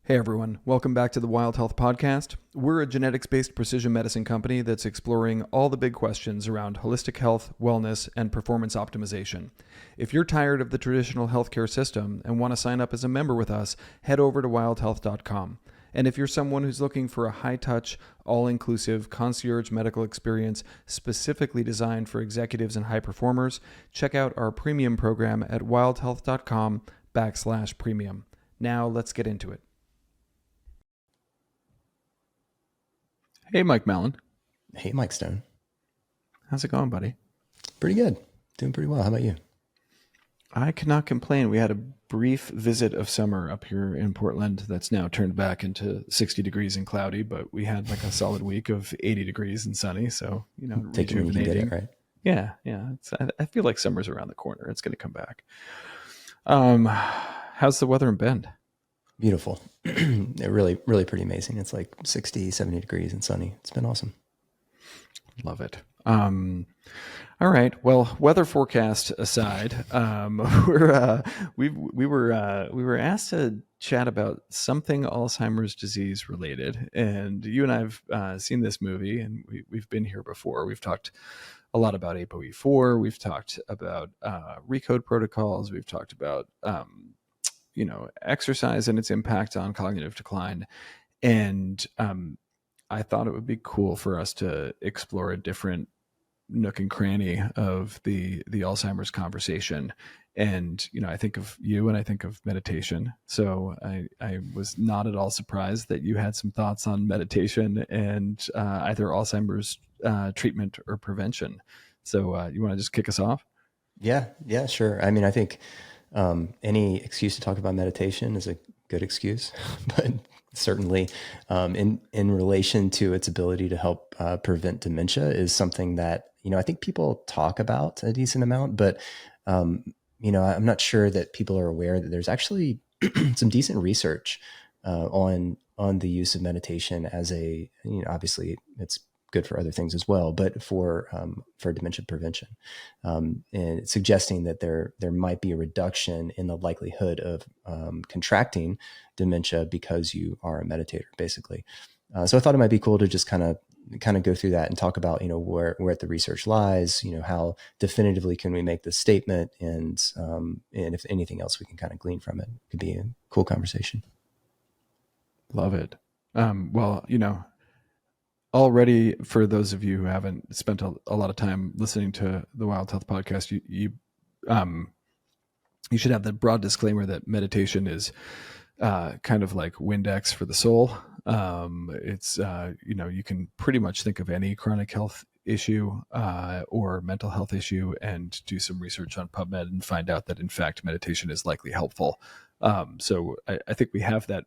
Hey everyone, welcome back to the Wild Health Podcast. We're a genetics-based precision medicine company that's exploring all the big questions around holistic health, wellness, and performance optimization. If you're tired of the traditional healthcare system and want to sign up as a member with us, head over to wildhealth.com. And if you're someone who's looking for a high-touch, all-inclusive concierge medical experience specifically designed for executives and high performers, check out our premium program at wildhealth.com/premium. Now let's get into it. Hey, Mike Mellon. Hey, Mike Stone. How's it going, buddy? Pretty good. Doing pretty well. How about you? I cannot complain. We had a brief visit of summer up here in Portland that's now turned back into 60 degrees and cloudy, but we had like a solid week of 80 degrees and sunny. So, Take it when you can get it, right? Yeah. I feel like summer's around the corner. It's going to come back. How's the weather in Bend? Beautiful. really pretty amazing. It's like 60, 70 degrees and sunny. It's been awesome. Love it. All right. Well, weather forecast aside, we were asked to chat about something Alzheimer's disease related, and you and I've seen this movie, and we've been here before. We've talked a lot about ApoE4. We've talked about recode protocols. We've talked about exercise and its impact on cognitive decline. And I thought it would be cool for us to explore a different nook and cranny of the Alzheimer's conversation. And, I think of you and I think of meditation. So I was not at all surprised that you had some thoughts on meditation and either Alzheimer's treatment or prevention. So you want to just kick us off? Yeah, sure. I mean, I think any excuse to talk about meditation is a good excuse, but certainly in relation to its ability to help prevent dementia is something that, I think people talk about a decent amount, but, I'm not sure that people are aware that there's actually some decent research on the use of meditation as obviously it's good for other things as well, but for dementia prevention, and suggesting that there might be a reduction in the likelihood of contracting dementia because you are a meditator, basically. So I thought it might be cool to just kind of go through that and talk about where the research lies, how definitively can we make this statement, and if anything else we can kind of glean from it. It could be a cool conversation. Love it. Well, already, for those of you who haven't spent a lot of time listening to the Wild Health Podcast, you should have the broad disclaimer that meditation is kind of like Windex for the soul. It's you can pretty much think of any chronic health issue or mental health issue and do some research on PubMed and find out that in fact meditation is likely helpful. So I think we have that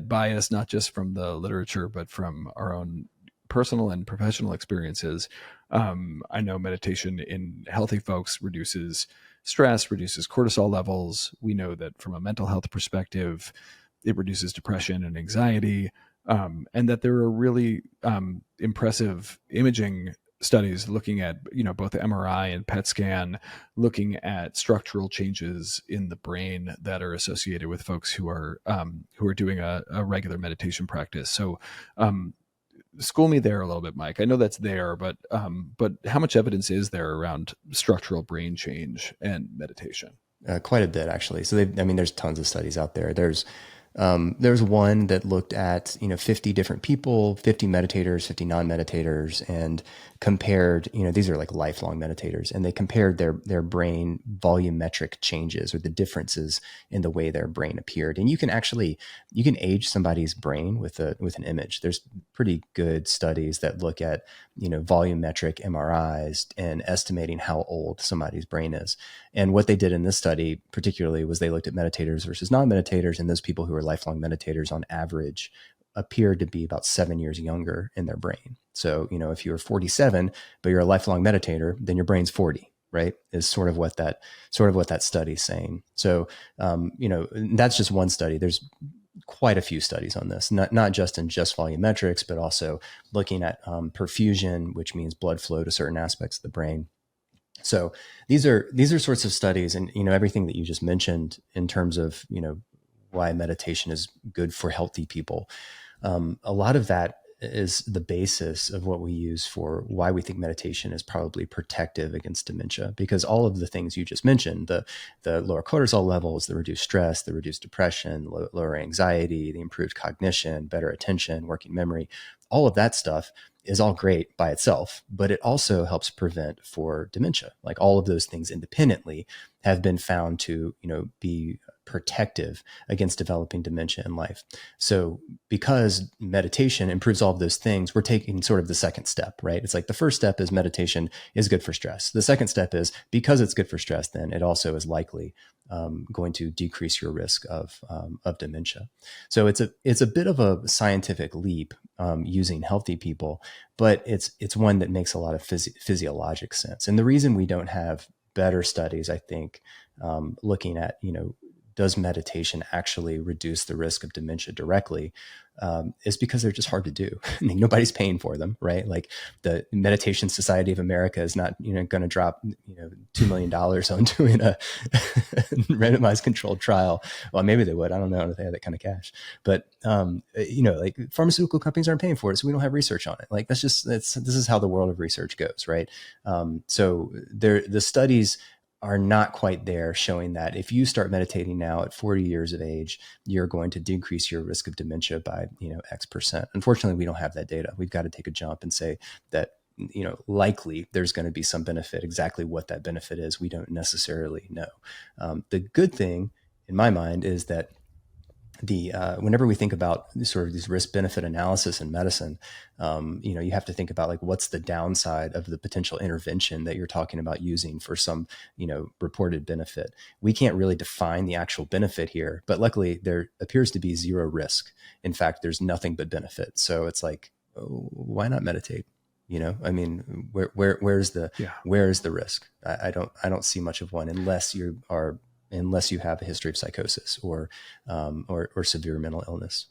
bias not just from the literature but from our own personal and professional experiences. I know meditation in healthy folks reduces stress, reduces cortisol levels. We know that from a mental health perspective, it reduces depression and anxiety, and that there are really impressive imaging studies looking at both MRI and PET scan, looking at structural changes in the brain that are associated with folks who are doing a regular meditation practice. So school me there a little bit, Mike. I know that's there, but how much evidence is there around structural brain change and meditation? Quite a bit, actually. So there's tons of studies out there. There's one that looked at 50 different people, 50 meditators, 50 non-meditators, and compared, these are like lifelong meditators, and they compared their brain volumetric changes or the differences in the way their brain appeared. And you can age somebody's brain with an image. There's pretty good studies that look at volumetric MRIs and estimating how old somebody's brain is. And what they did in this study particularly was they looked at meditators versus non-meditators, and those people who are lifelong meditators on average appeared to be about 7 years younger in their brain. So, if you're 47, but you're a lifelong meditator, then your brain's 40, right? Is sort of what that study's saying. So, that's just one study. There's quite a few studies on this, not just in just volumetrics, but also looking at perfusion, which means blood flow to certain aspects of the brain. So these are sorts of studies, and everything that you just mentioned in terms of why meditation is good for healthy people. A lot of that is the basis of what we use for why we think meditation is probably protective against dementia, because all of the things you just mentioned, the lower cortisol levels, the reduced stress, the reduced depression, lower anxiety, the improved cognition, better attention, working memory, all of that stuff is all great by itself, but it also helps prevent for dementia. Like all of those things independently have been found to, be protective against developing dementia in life. So because meditation improves all of those things, we're taking sort of the second step, right? It's like the first step is meditation is good for stress. The second step is because it's good for stress, then it also is likely going to decrease your risk of dementia. So it's a bit of a scientific leap using healthy people, but it's one that makes a lot of physiologic sense. And the reason we don't have better studies, I think, looking at, does meditation actually reduce the risk of dementia directly, is because they're just hard to do. I mean, nobody's paying for them, right? Like the Meditation Society of America is not, going to drop, $2 million on doing a randomized controlled trial. Well, maybe they would. I don't know if they have that kind of cash, but, like pharmaceutical companies aren't paying for it. So we don't have research on it. Like this is how the world of research goes, right? So the studies are not quite there showing that if you start meditating now at 40 years of age, you're going to decrease your risk of dementia by, X%. Unfortunately, we don't have that data. We've got to take a jump and say that, likely there's going to be some benefit. Exactly what that benefit is, we don't necessarily know. The good thing in my mind is that whenever we think about sort of these risk benefit analysis in medicine, you have to think about like, what's the downside of the potential intervention that you're talking about using for some, reported benefit. We can't really define the actual benefit here, but luckily there appears to be zero risk. In fact, there's nothing but benefit. So it's like, why not meditate? I mean, where's the risk? I don't see much of one unless you have a history of psychosis or severe mental illness.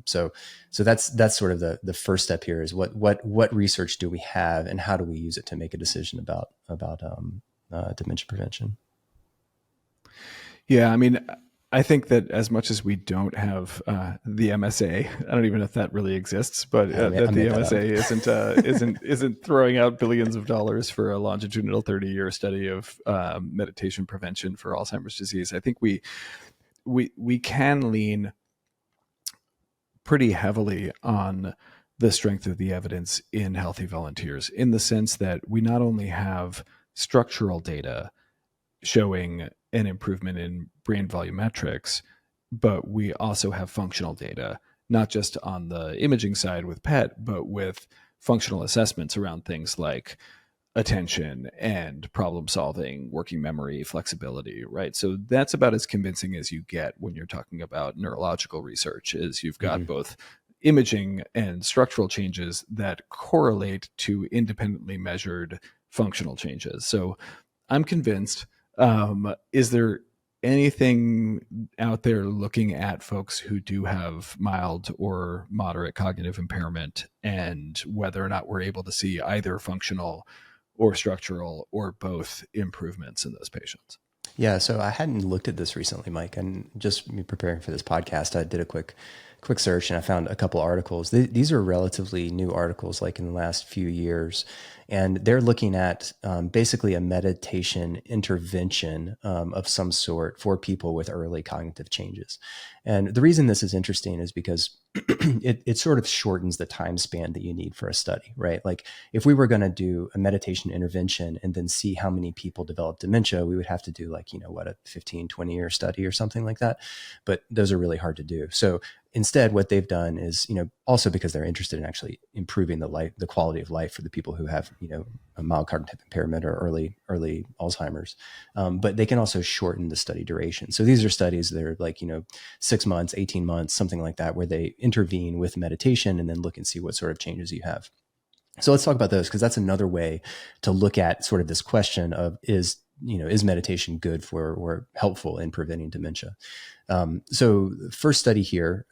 So that's sort of the first step here is what research do we have and how do we use it to make a decision about dementia prevention? Yeah, I mean, I think that as much as we don't have the MSA, I don't even know if that really exists, but that the MSA isn't throwing out billions of dollars for a longitudinal 30-year study of meditation prevention for Alzheimer's disease. I think we can lean pretty heavily on the strength of the evidence in healthy volunteers, in the sense that we not only have structural data showing an improvement in brain volumetrics, but we also have functional data, not just on the imaging side with PET, but with functional assessments around things like attention and problem solving, working memory, flexibility, right? So that's about as convincing as you get when you're talking about neurological research, is you've got both imaging and structural changes that correlate to independently measured functional changes. So I'm convinced. Is there anything out there looking at folks who do have mild or moderate cognitive impairment and whether or not we're able to see either functional or structural or both improvements in those patients? Yeah, so I hadn't looked at this recently, Mike, and just me preparing for this podcast, I did a quick search and I found a couple articles. These are relatively new articles, like in the last few years, and they're looking at basically a meditation intervention of some sort for people with early cognitive changes. And the reason this is interesting is because it sort of shortens the time span that you need for a study, right? Like if we were going to do a meditation intervention and then see how many people develop dementia, we would have to do like, a 15, 20-year study or something like that. But those are really hard to do. So instead, what they've done is, also because they're interested in actually improving the quality of life for the people who have, a mild cognitive impairment or early Alzheimer's, but they can also shorten the study duration. So these are studies that are like, 6 months, 18 months, something like that, where they intervene with meditation and then look and see what sort of changes you have. So let's talk about those, because that's another way to look at sort of this question of is meditation good for or helpful in preventing dementia? So the first study here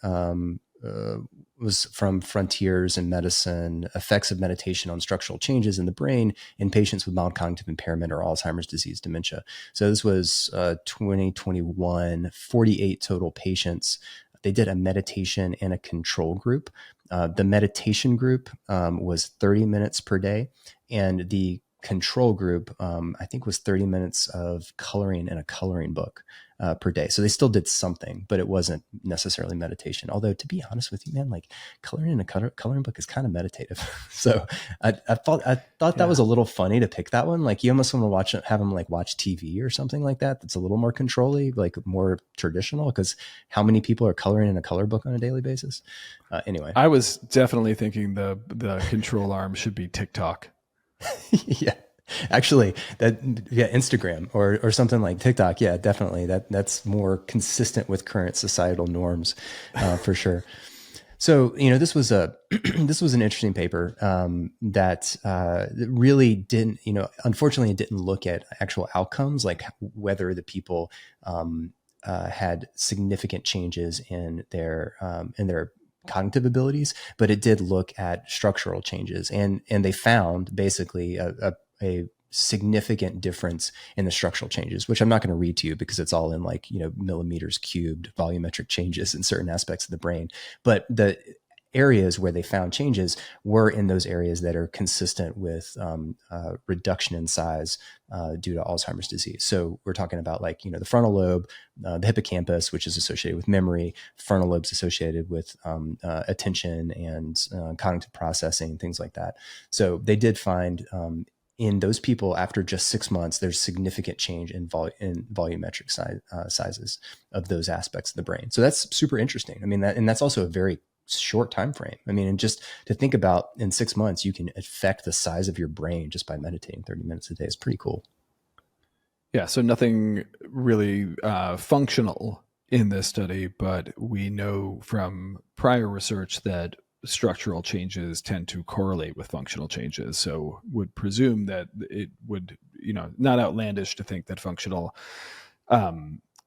was from Frontiers in Medicine: Effects of Meditation on Structural Changes in the Brain in Patients with Mild Cognitive Impairment or Alzheimer's Disease Dementia. So this was 2021, 48 total patients. They did a meditation and a control group. The meditation group was 30 minutes per day, and the control group, I think, was 30 minutes of coloring in a coloring book per day. So they still did something, but it wasn't necessarily meditation. Although, to be honest with you, man, like coloring in a coloring book is kind of meditative. So I thought that was a little funny to pick that one. Like, you almost want to have them like watch TV or something like that. That's a little more control-y, like more traditional, because how many people are coloring in a color book on a daily basis? Anyway, I was definitely thinking the control arm should be TikTok. Yeah, actually, Instagram or something like TikTok. Yeah, definitely. That's more consistent with current societal norms, for sure. So, this was this was an interesting paper that really didn't, unfortunately, it didn't look at actual outcomes, like whether the people had significant changes in their cognitive abilities, but it did look at structural changes, and they found basically a significant difference in the structural changes, which I'm not going to read to you because it's all in like, millimeters cubed volumetric changes in certain aspects of the brain. But the areas where they found changes were in those areas that are consistent with reduction in size due to Alzheimer's disease. So we're talking about like, the frontal lobe, the hippocampus, which is associated with memory, frontal lobes associated with attention and cognitive processing, things like that. So they did find in those people, after just 6 months, there's significant change in volumetric sizes of those aspects of the brain. So that's super interesting. I mean, and that's also a very short time frame. I mean, and just to think about, in 6 months, you can affect the size of your brain just by meditating 30 minutes a day. It's pretty cool. Yeah, so nothing really functional in this study, but we know from prior research that structural changes tend to correlate with functional changes. So would presume that it would, not outlandish to think that functional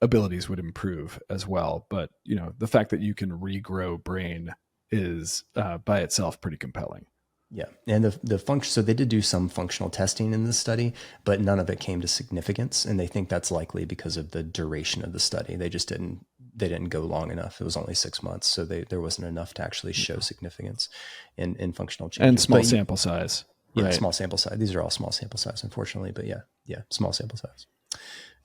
abilities would improve as well. But, the fact that you can regrow brain is by itself pretty compelling. Yeah. And the function, so they did do some functional testing in this study, but none of it came to significance. And they think that's likely because of the duration of the study. They didn't go long enough. It was only 6 months. So there wasn't enough to actually show significance in functional changes. And small sample size. Yeah, right. Small sample size. These are all small sample size, unfortunately, but yeah, small sample size.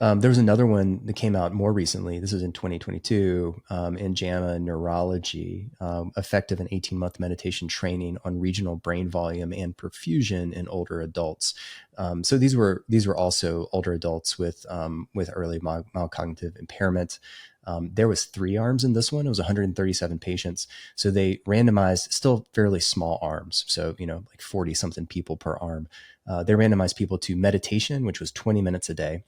There was another one that came out more recently. This is in 2022 in JAMA Neurology, effective and 18-month meditation training on regional brain volume and perfusion in older adults. So these were also older adults with early mild cognitive impairment. There was 3 arms in this one. It was 137 patients. So they randomized still fairly small arms. So, like 40 something people per arm. They randomized people to meditation, which was 20 minutes a day.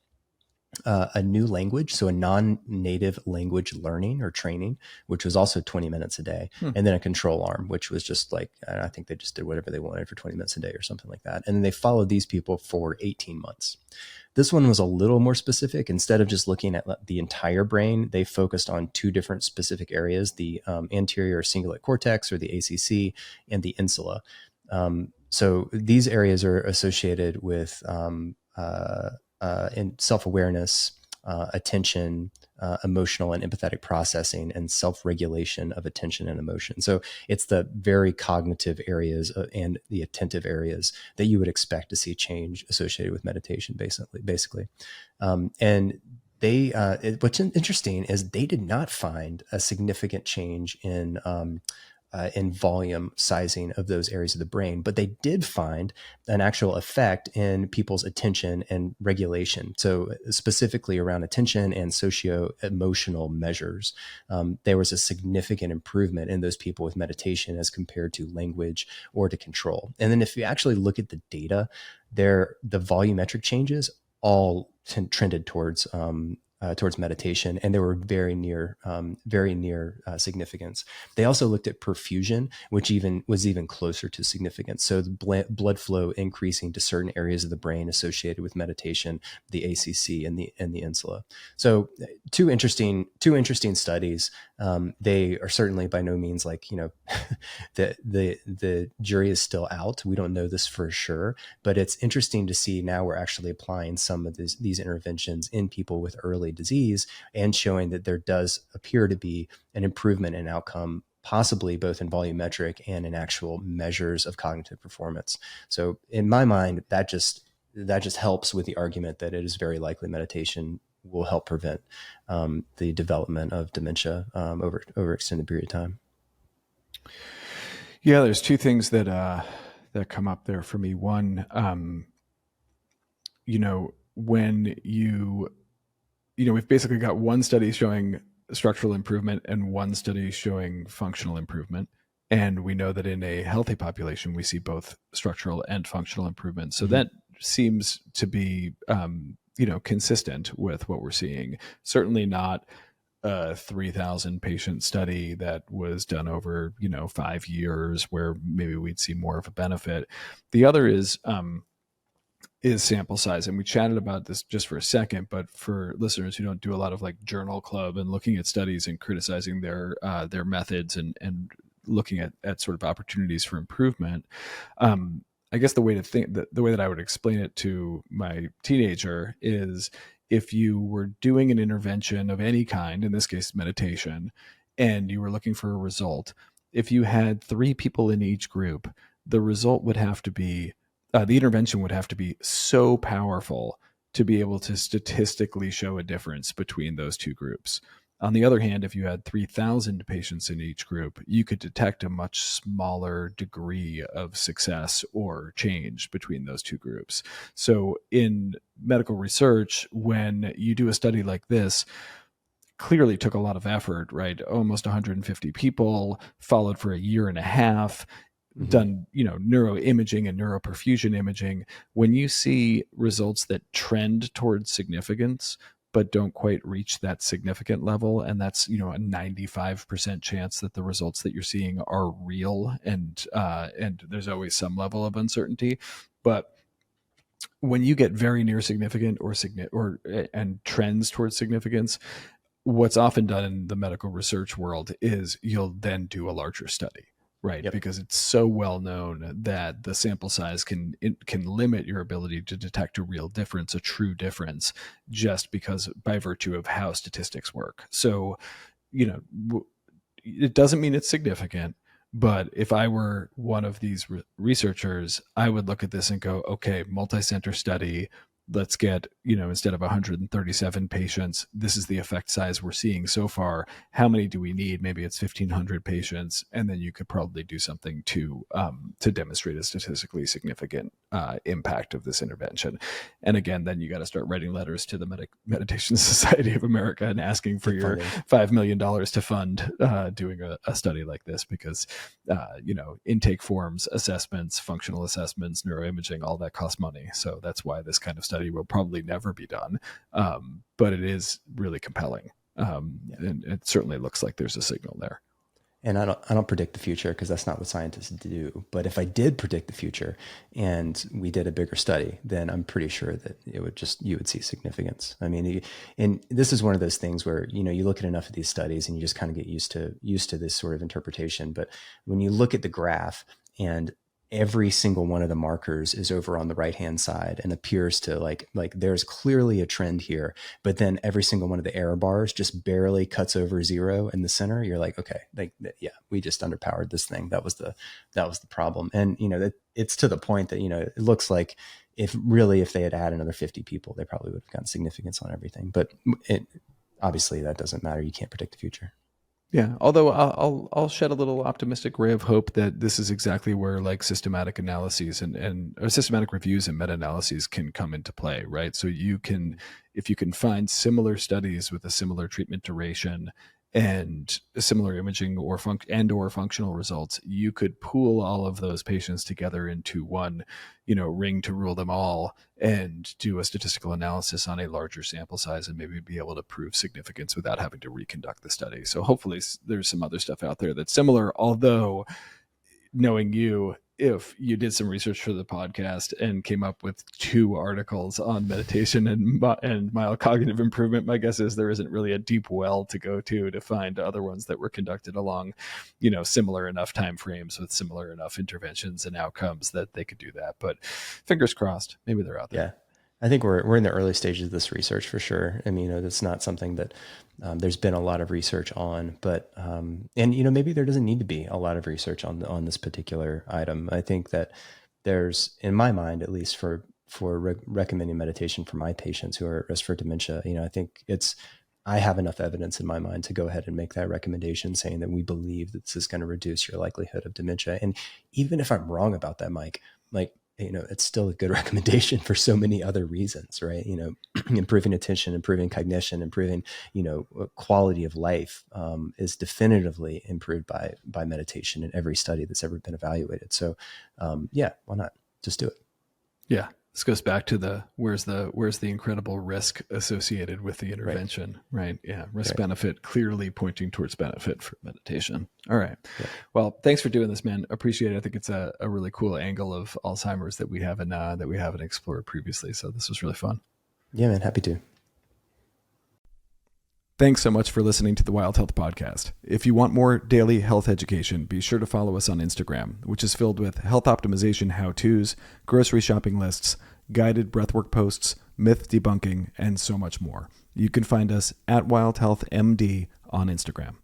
A new language, so a non-native language learning or training, which was also 20 minutes a day, and then a control arm, which was just like, I think they just did whatever they wanted for 20 minutes a day or something like that. And then they followed these people for 18 months. This one was a little more specific. Instead of just looking at the entire brain, they focused on 2 different specific areas: the anterior cingulate cortex, or the ACC, and the insula. So these areas are associated with in self-awareness, attention, emotional and empathetic processing, and self-regulation of attention and emotion. So it's the very cognitive areas and the attentive areas that you would expect to see change associated with meditation, basically. And they, what's interesting is they did not find a significant change in volume sizing of those areas of the brain, but they did find an actual effect in people's attention and regulation. So specifically around attention and socio-emotional measures, there was a significant improvement in those people with meditation as compared to language or to control. And then if you actually look at the data, the volumetric changes all trended towards towards meditation, and they were very near significance. They also looked at perfusion, which was even closer to significance. So the blood flow increasing to certain areas of the brain associated with meditation, the ACC and the insula. So two interesting studies. They are certainly by no means like, the jury is still out. We don't know this for sure, but it's interesting to see now we're actually applying some of these interventions in people with early disease and showing that there does appear to be an improvement in outcome, possibly both in volumetric and in actual measures of cognitive performance. So in my mind, that just helps with the argument that it is very likely meditation will help prevent the development of dementia over extended period of time. Yeah, there's two things that come up there for me. One, when we've basically got one study showing structural improvement and one study showing functional improvement. And we know that in a healthy population, we see both structural and functional improvement. So that seems to be, consistent with what we're seeing. Certainly not a 3,000 patient study that was done over, 5 years where maybe we'd see more of a benefit. The other is sample size. And we chatted about this just for a second, but for listeners who don't do a lot of like journal club and looking at studies and criticizing their methods and looking at sort of opportunities for improvement, I guess the way that I would explain it to my teenager is if you were doing an intervention of any kind, in this case, meditation, and you were looking for a result, if you had 3 people in each group, the result would have to be, the intervention would have to be so powerful to be able to statistically show a difference between those two groups. On the other hand, if you had 3,000 patients in each group, you could detect a much smaller degree of success or change between those two groups. So in medical research, when you do a study like this, clearly took a lot of effort, right? Almost 150 people, followed for a year and a half, done, neuroimaging and neuroperfusion imaging. When you see results that trend towards significance, but don't quite reach that significant level, and that's, a 95% chance that the results that you're seeing are real, and there's always some level of uncertainty. But when you get very near significant and trends towards significance, what's often done in the medical research world is you'll then do a larger study, right? Yep. Because it's so well known that the sample size can limit your ability to detect a real difference, a true difference, just because by virtue of how statistics work. So, it doesn't mean it's significant, but if I were one of these researchers, I would look at this and go, okay, multi-center study, let's get, instead of 137 patients, this is the effect size we're seeing so far. How many do we need? Maybe it's 1,500 patients. And then you could probably do something to demonstrate a statistically significant impact of this intervention. And again, then you got to start writing letters to the Meditation Society of America and asking for your $5 million to fund doing a study like this, because, intake forms, assessments, functional assessments, neuroimaging, all that costs money. So that's why this kind of study will probably never be done. But it is really compelling. And it certainly looks like there's a signal there. And I don't predict the future, because that's not what scientists do. But if I did predict the future and we did a bigger study, then I'm pretty sure that you would see significance. I mean, and this is one of those things where, you look at enough of these studies and you just kind of get used to this sort of interpretation. But when you look at the graph and every single one of the markers is over on the right-hand side and appears to like there's clearly a trend here, but then every single one of the error bars just barely cuts over 0 in the center. You're like, okay, we just underpowered this thing. That was the problem. And, that it's to the point that, it looks like if they had had another 50 people, they probably would have gotten significance on everything. But obviously that doesn't matter. You can't predict the future. Yeah, although I'll shed a little optimistic ray of hope that this is exactly where like systematic analyses and systematic reviews and meta-analyses can come into play, right? So if you can find similar studies with a similar treatment duration and similar imaging or functional results, you could pool all of those patients together into one, ring to rule them all, and do a statistical analysis on a larger sample size and maybe be able to prove significance without having to reconduct the study. So hopefully there's some other stuff out there that's similar, although knowing you, if you did some research for the podcast and came up with 2 articles on meditation and mild cognitive improvement, my guess is there isn't really a deep well to go to find other ones that were conducted along, similar enough timeframes with similar enough interventions and outcomes that they could do that. But fingers crossed, maybe they're out there. Yeah. I think we're in the early stages of this research for sure. I mean, that's not something that there's been a lot of research on, but and maybe there doesn't need to be a lot of research on this particular item. I think that there's, in my mind, at least for recommending meditation for my patients who are at risk for dementia, I think I have enough evidence in my mind to go ahead and make that recommendation, saying that we believe that this is going to reduce your likelihood of dementia. And even if I'm wrong about that, Mike, it's still a good recommendation for so many other reasons, right? Improving attention, improving cognition, improving, quality of life is definitively improved by meditation in every study that's ever been evaluated. So, why not? Just do it. Yeah. This goes back to where's the incredible risk associated with the intervention, right? Yeah. Risk benefit clearly pointing towards benefit for meditation. All right. Yeah. Well, thanks for doing this, man. Appreciate it. I think it's a really cool angle of Alzheimer's that we haven't explored previously. So this was really fun. Yeah, man. Happy to. Thanks so much for listening to the Wild Health Podcast. If you want more daily health education, be sure to follow us on Instagram, which is filled with health optimization how-tos, grocery shopping lists, guided breathwork posts, myth debunking, and so much more. You can find us at Wild Health MD on Instagram.